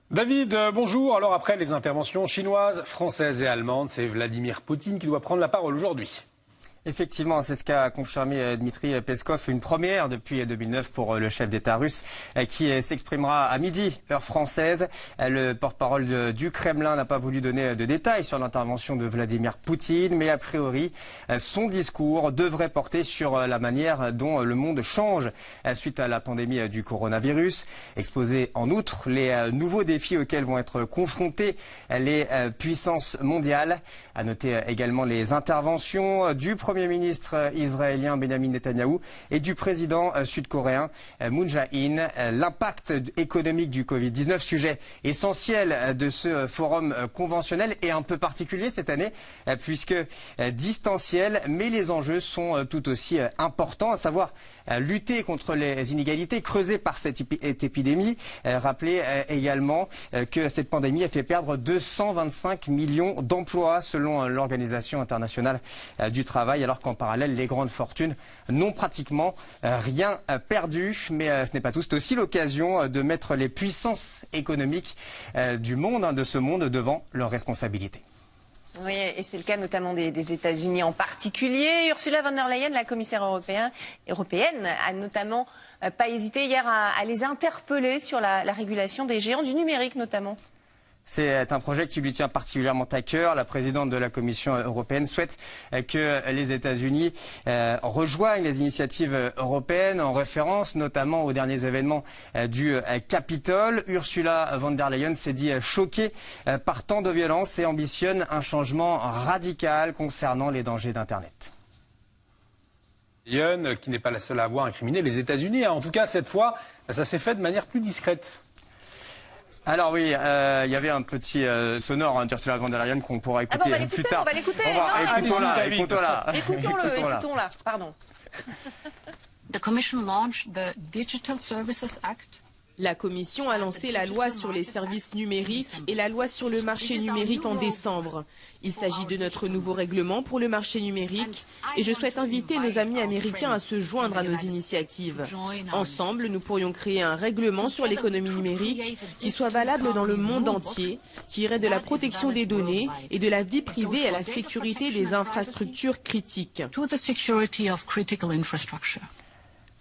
David, bonjour. Alors après les interventions chinoises, françaises et allemandes, c'est Vladimir Poutine qui doit prendre la parole aujourd'hui. Effectivement, c'est ce qu'a confirmé Dmitri Peskov, une première depuis 2009 pour le chef d'État russe qui s'exprimera à midi, heure française. Le porte-parole du Kremlin n'a pas voulu donner de détails sur l'intervention de Vladimir Poutine, mais a priori, son discours devrait porter sur la manière dont le monde change suite à la pandémie du coronavirus. Exposer en outre les nouveaux défis auxquels vont être confrontées les puissances mondiales. À noter également les interventions du Premier ministre israélien Benjamin Netanyahou et du président sud-coréen Moon Jae-in. L'impact économique du Covid-19, sujet essentiel de ce forum conventionnel et un peu particulier cette année puisque distanciel, mais les enjeux sont tout aussi importants, à savoir lutter contre les inégalités creusées par cette épidémie. Rappeler également que cette pandémie a fait perdre 225 millions d'emplois selon l'Organisation internationale du travail, alors qu'en parallèle, les grandes fortunes n'ont pratiquement rien perdu. Mais ce n'est pas tout, c'est aussi l'occasion de mettre les puissances économiques du monde, de ce monde, devant leurs responsabilités. Oui, et c'est le cas notamment des États-Unis en particulier. Ursula von der Leyen, la commissaire européenne, a notamment pas hésité hier à les interpeller sur la régulation des géants du numérique notamment. C'est un projet qui lui tient particulièrement à cœur. La présidente de la Commission européenne souhaite que les États-Unis rejoignent les initiatives européennes en référence notamment aux derniers événements du Capitole. Ursula von der Leyen s'est dit choquée par tant de violence et ambitionne un changement radical concernant les dangers d'Internet. Leyen, qui n'est pas la seule à avoir incriminé les États-Unis, en tout cas cette fois, ça s'est fait de manière plus discrète. Alors oui, il y avait un petit sonore d'Ursula von der Leyen qu'on pourra écouter plus tard. On va l'écouter. Écoutons-la. Pardon. The Commission launched the Digital Services Act. La Commission a lancé la loi sur les services numériques et la loi sur le marché numérique en décembre. Il s'agit de notre nouveau règlement pour le marché numérique et je souhaite inviter nos amis américains à se joindre à nos initiatives. Ensemble, nous pourrions créer un règlement sur l'économie numérique qui soit valable dans le monde entier, qui irait de la protection des données et de la vie privée à la sécurité des infrastructures critiques.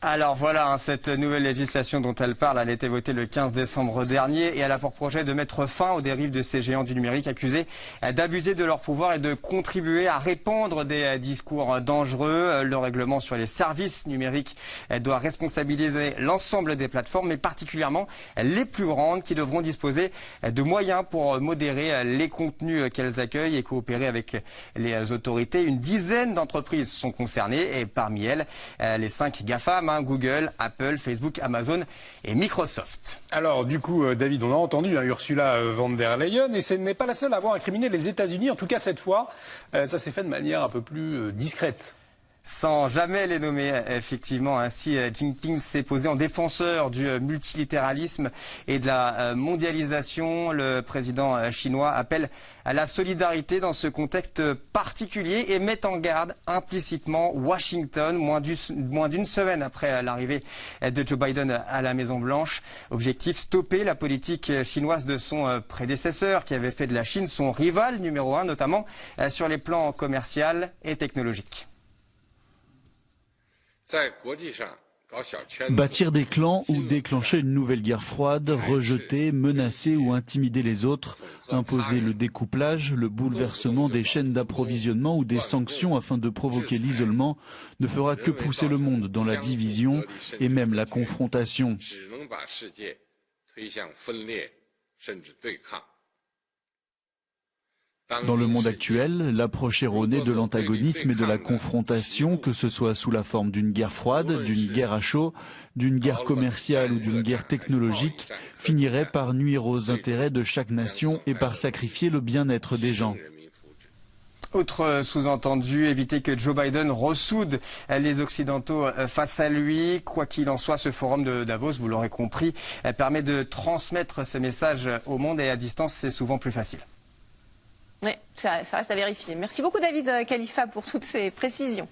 Alors voilà, cette nouvelle législation dont elle parle, elle a été votée le 15 décembre dernier et elle a pour projet de mettre fin aux dérives de ces géants du numérique accusés d'abuser de leur pouvoir et de contribuer à répandre des discours dangereux. Le règlement sur les services numériques doit responsabiliser l'ensemble des plateformes, mais particulièrement les plus grandes qui devront disposer de moyens pour modérer les contenus qu'elles accueillent et coopérer avec les autorités. Une dizaine d'entreprises sont concernées et parmi elles, les 5 GAFAM, Google, Apple, Facebook, Amazon et Microsoft. Alors du coup, David, on a entendu Ursula von der Leyen et ce n'est pas la seule à avoir incriminé les États-Unis. En tout cas, cette fois, ça s'est fait de manière un peu plus discrète. Sans jamais les nommer, effectivement. Ainsi, Jinping s'est posé en défenseur du multilatéralisme et de la mondialisation. Le président chinois appelle à la solidarité dans ce contexte particulier et met en garde implicitement Washington, moins d'une semaine après l'arrivée de Joe Biden à la Maison-Blanche. Objectif, stopper la politique chinoise de son prédécesseur qui avait fait de la Chine son rival numéro 1, notamment sur les plans commercial et technologiques. Bâtir des clans ou déclencher une nouvelle guerre froide, rejeter, menacer ou intimider les autres, imposer le découplage, le bouleversement des chaînes d'approvisionnement ou des sanctions afin de provoquer l'isolement ne fera que pousser le monde dans la division et même la confrontation. Dans le monde actuel, l'approche erronée de l'antagonisme et de la confrontation, que ce soit sous la forme d'une guerre froide, d'une guerre à chaud, d'une guerre commerciale ou d'une guerre technologique, finirait par nuire aux intérêts de chaque nation et par sacrifier le bien-être des gens. Autre sous-entendu, éviter que Joe Biden ressoude les Occidentaux face à lui. Quoi qu'il en soit, ce forum de Davos, vous l'aurez compris, permet de transmettre ce message au monde et à distance, c'est souvent plus facile. Oui, ça reste à vérifier. Merci beaucoup David Khalifa pour toutes ces précisions.